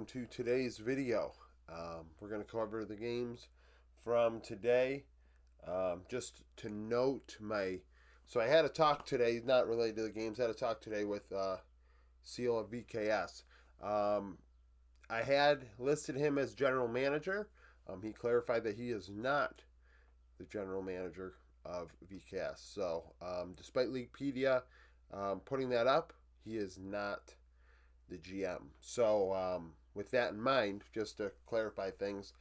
welcome to today's video. We're going to cover the games from today. Just to note so I had a talk today, not related to the games, I had a talk today with Seal of VKS. I had listed him as general manager. He clarified that he is not the general manager of VKS. So despite Leaguepedia putting that up, he is not the GM. So with that in mind, just to clarify things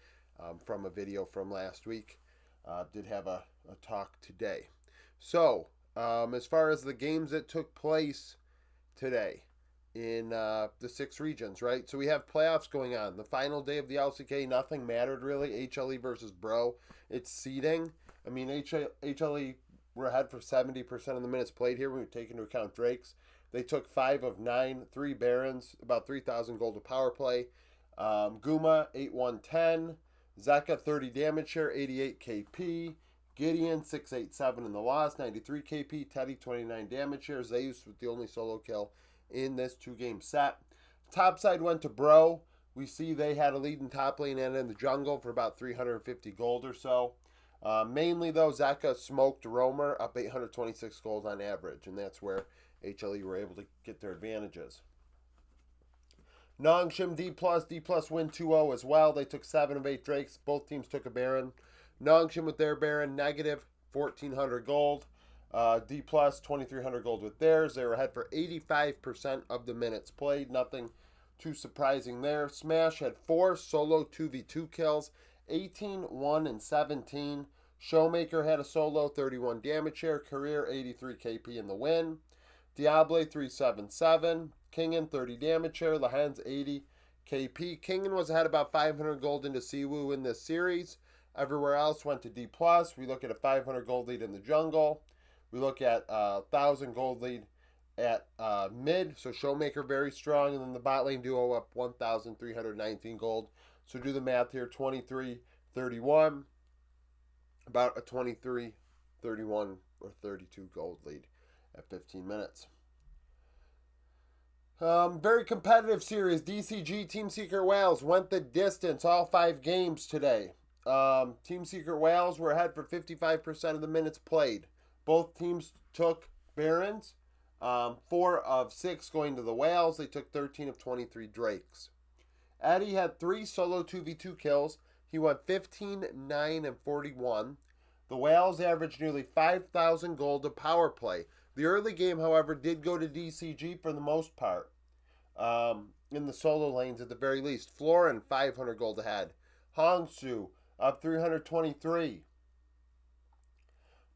from a video from last week, did have a talk today. So as far as the games that took place today in the 6 regions, right? So we have playoffs going on. The final day of the LCK, nothing mattered really. HLE versus Bro. It's seeding. I mean, HLE were ahead for 70% of the minutes played here when we take into account Drake's. They took 5 of 9, 3 Barons, about 3,000 gold to power play. Guma, 8-1-10. Zeka, 30 damage share, 88 KP. Gideon, 6-8-7 in the loss, 93 KP. Teddy, 29 damage share. Zeus with the only solo kill in this 2-game set. Top side went to Bro. We see they had a lead in top lane and in the jungle for about 350 gold or so. Mainly, though, Zeka smoked Roamer up 826 gold on average, and that's where HLE were able to get their advantages. Nongshim D+, win 2-0 as well. They took 7 of 8 Drakes. Both teams took a Baron. Nongshim with their Baron, negative 1,400 gold. D+, 2,300 gold with theirs. They were ahead for 85% of the minutes played. Nothing too surprising there. Smash had 4 solo 2v2 kills, 18, 1, and 17. Showmaker had a solo, 31 damage share. Career, 83 KP in the win. Diable, 377. Kingen, 30 damage share. Lahen's, 80 KP. Kingen was ahead about 500 gold into Siwoo in this series. Everywhere else went to D+. We look at a 500 gold lead in the jungle. We look at 1,000 gold lead at mid. So Showmaker very strong. And then the bot lane duo up 1,319 gold. So do the math here. 23-31. About a 23-31 or 32 gold lead at 15 minutes. Very competitive series. DCG Team Secret Whales went the distance all 5 games today. Team Secret Whales were ahead for 55% of the minutes played. Both teams took Barons. 4 of 6 going to the Whales. They took 13 of 23 Drakes. Eddie had 3 solo 2v2 kills. He went 15, 9, and 41. The Whales averaged nearly 5,000 gold to power play. The early game, however, did go to DCG for the most part. In the solo lanes at the very least. Florin, 500 gold ahead. Hongsu, up 323.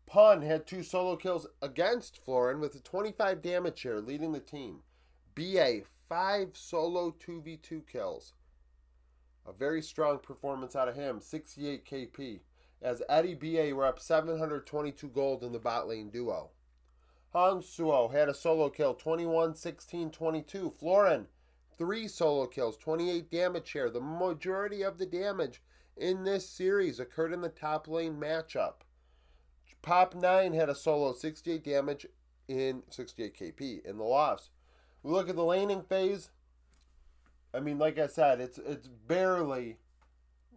Pun had 2 solo kills against Florin with a 25 damage share, leading the team. BA, 5 solo 2v2 kills. A very strong performance out of him, 68 KP. As Eddie BA were up 722 gold in the bot lane duo. Hongsuo had a solo kill, 21, 16, 22. Florin, 3 solo kills, 28 damage share. The majority of the damage in this series occurred in the top lane matchup. Pop 9 had a solo, 68 damage in 68 KP in the loss. We look at the laning phase. I mean, like I said, it's barely,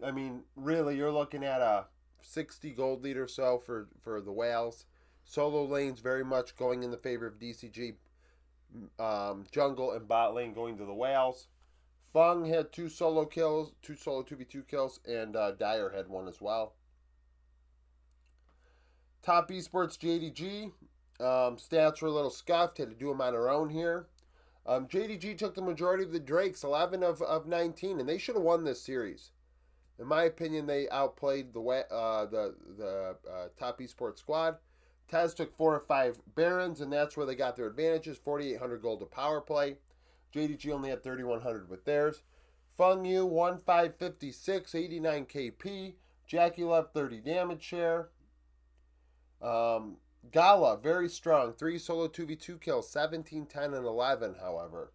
I mean, really, you're looking at a 60 gold lead or so for the Whales. Solo lanes very much going in the favor of DCG. Jungle and bot lane going to the Whales. Fung had 2 solo kills, 2 solo 2v2 kills, and Dyer had 1 as well. Top Esports JDG. Stats were a little scuffed. Had to do them on our own here. JDG took the majority of the Drakes, 11 of 19, and they should have won this series. In my opinion, they outplayed the Top Esports squad. Tez took 4 of 5 Barons, and that's where they got their advantages. 4,800 gold to power play. JDG only had 3,100 with theirs. Feng Yu, 1,556, 89 KP. Jackie Love, 30 damage share. Gala, very strong. 3 solo 2v2 kills, 17, 10, and 11, however.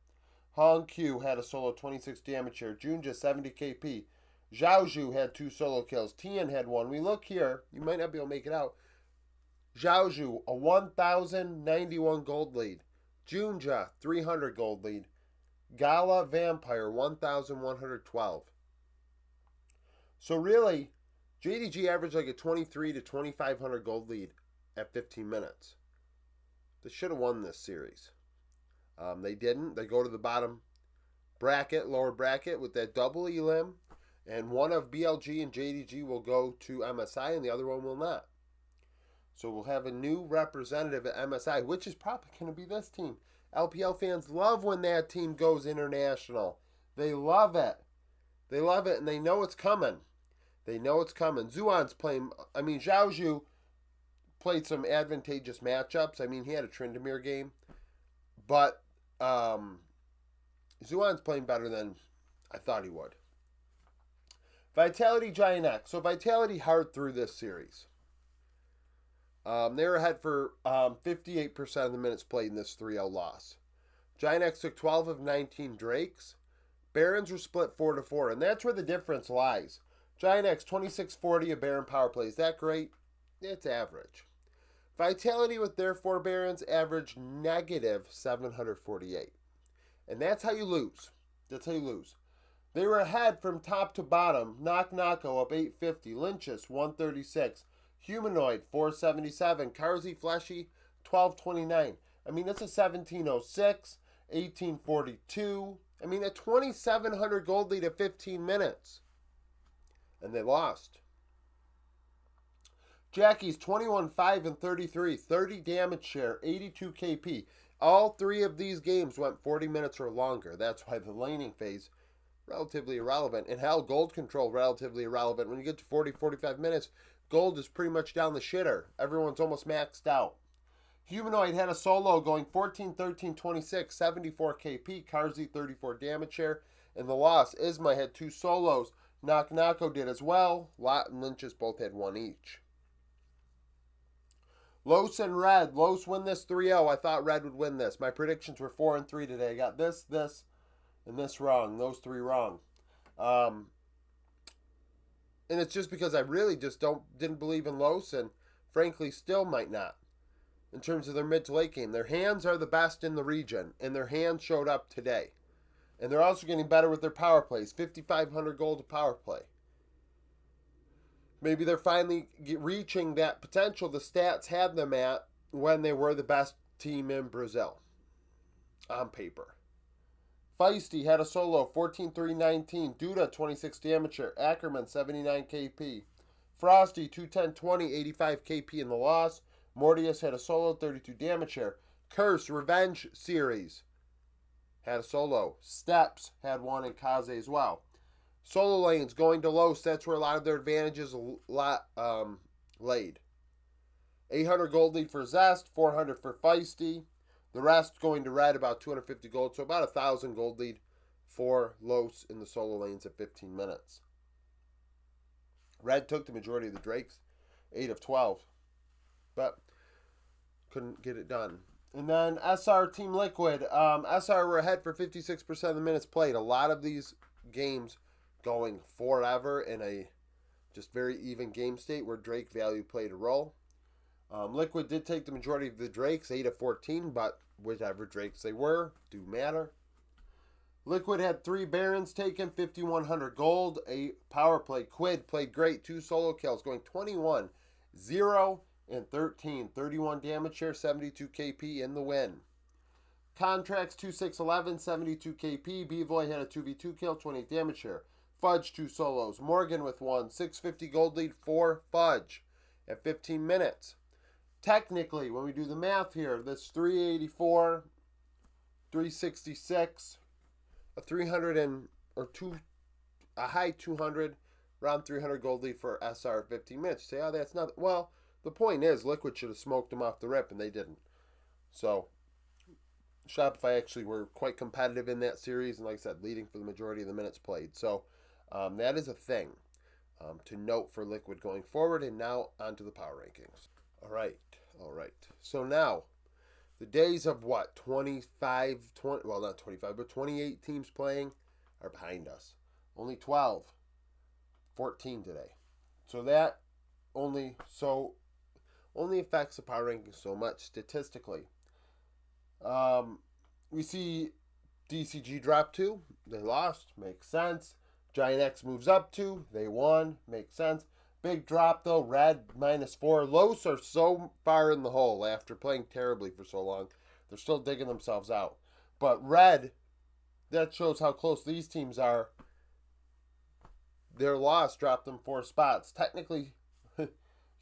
Hong Q had a solo 26 damage share. Junja, 70 KP. Zhaozhu had 2 solo kills. Tian had 1. We look here. You might not be able to make it out. Zhaozhu, a 1,091 gold lead. Junja, 300 gold lead. Gala Vampire, 1,112. So really, JDG averaged like a 23 to 2,500 gold lead at 15 minutes. They should have won this series. They didn't. They go to the bottom bracket, lower bracket with that double elim, and one of BLG and JDG will go to MSI and the other one will not. So we'll have a new representative at MSI, which is probably going to be this team. LPL fans love when that team goes international. They love it. They love it, and they know it's coming. They know it's coming. Zuan's playing. I mean, Zhaozhu played some advantageous matchups. I mean, he had a Tryndamere game. But Zuan's playing better than I thought he would. Vitality Giant X. So Vitality hard through this series. They were ahead for 58% of the minutes played in this 3-0 loss. Giant X took 12 of 19 Drakes. Barons were split 4-4, and that's where the difference lies. Giant X 26-40 of Baron power play. Is that great? It's average. Vitality with their 4 Barons averaged negative 748. And that's how you lose. That's how you lose. They were ahead from top to bottom. Nocko up 850. Lynchus 136. Humanoid 477. Carzy Fleshy 1229. I mean, that's a 1706. 1842. I mean, a 2,700 gold lead at 15 minutes. And they lost. Jackie's 21-5 and 33. 30 damage share. 82 KP. All 3 of these games went 40 minutes or longer. That's why the laning phase, relatively irrelevant. And hell, gold control, relatively irrelevant. When you get to 40, 45 minutes, gold is pretty much down the shitter. Everyone's almost maxed out. Humanoid had a solo going 14, 13, 26, 74 KP. Carzy 34 damage share. And the loss, Isma had 2 solos. Nocko did as well. Lot and Lynchus both had 1 each. Los and Red. Los win this 3-0. I thought Red would win this. My predictions were 4-3 today. I got this, and this wrong. Those 3 wrong. And it's just because I really just didn't believe in Los, and frankly still might not. In terms of their mid to late game. Their hands are the best in the region, and their hands showed up today. And they're also getting better with their power plays. 5,500 gold to power play. Maybe they're finally reaching that potential the stats had them at when they were the best team in Brazil. On paper. Feisty had a solo, 14-3-19. Duda, 26 damage share. Ackerman, 79 KP. Frosty, 210-20, 85 KP in the loss. Mortius had a solo, 32 damage share. Curse, Revenge Series had a solo. Steps had 1 in Kaze as well. Solo lanes going to Los. That's where a lot of their advantages laid. 800 gold lead for Zest, 400 for Feisty. The rest going to Red, about 250 gold. So about 1,000 gold lead for Los in the solo lanes at 15 minutes. Red took the majority of the Drakes, 8 of 12. But couldn't get it done. And then SR Team Liquid. SR were ahead for 56% of the minutes played. A lot of these games going forever in a just very even game state where Drake value played a role. Liquid did take the majority of the Drakes, 8 of 14, but whichever Drakes they were, do matter. Liquid had 3 Barons taken, 5,100 gold, a power play. Quid played great, 2 solo kills, going 21, 0, and 13. 31 damage share, 72 KP in the win. Contracts 2-6-11, 72 KP. B-Boy had a 2v2 kill, 28 damage share. Fudge 2 solos. Morgan with 1, 650 gold lead for Fudge at 15 minutes. Technically, when we do the math here, this 384, 366, a 300 a high 200, around 300 gold lead for SR at 15 minutes. You say, oh, that's nothing. Well, the point is, Liquid should have smoked them off the rip, and they didn't. So, Shopify actually were quite competitive in that series, and like I said, leading for the majority of the minutes played. So, that is a thing to note for Liquid going forward. And now, on to the power rankings. All right. So now, the days of what? 25, 20, well, not 25, but 28 teams playing are behind us. Only 12. 14 today. So that only affects the power rankings so much statistically. We see DCG dropped 2. They lost. Makes sense. Giant X moves up 2. They won. Makes sense. Big drop, though. Red -4. Los are so far in the hole after playing terribly for so long. They're still digging themselves out. But Red, that shows how close these teams are. Their loss dropped them 4 spots. Technically, you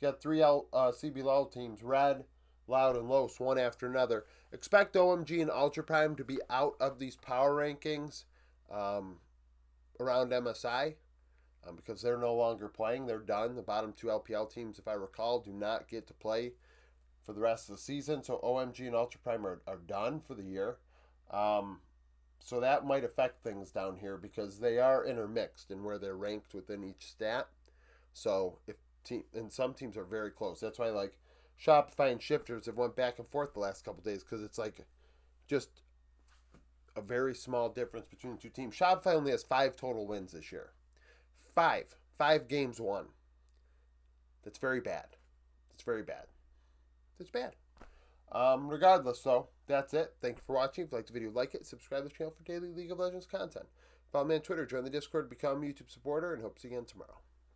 got 3 CBLOL teams, Red, Loud, and Los, one after another. Expect OMG and Ultra Prime to be out of these power rankings around MSI because they're no longer playing. They're done. The bottom 2 LPL teams, if I recall, do not get to play for the rest of the season. So OMG and Ultra Prime are done for the year. So that might affect things down here because they are intermixed in where they're ranked within each stat. So and some teams are very close. That's why like Shopify and Shifters have went back and forth the last couple days because it's like just a very small difference between the 2 teams. Shopify only has 5 total wins this year. 5 games won. That's very bad. It's very bad. It's bad. Regardless, though, that's it. Thank you for watching. If you liked the video, like it. Subscribe to the channel for daily League of Legends content. Follow me on Twitter. Join the Discord. Become a YouTube supporter. And hope to see you again tomorrow.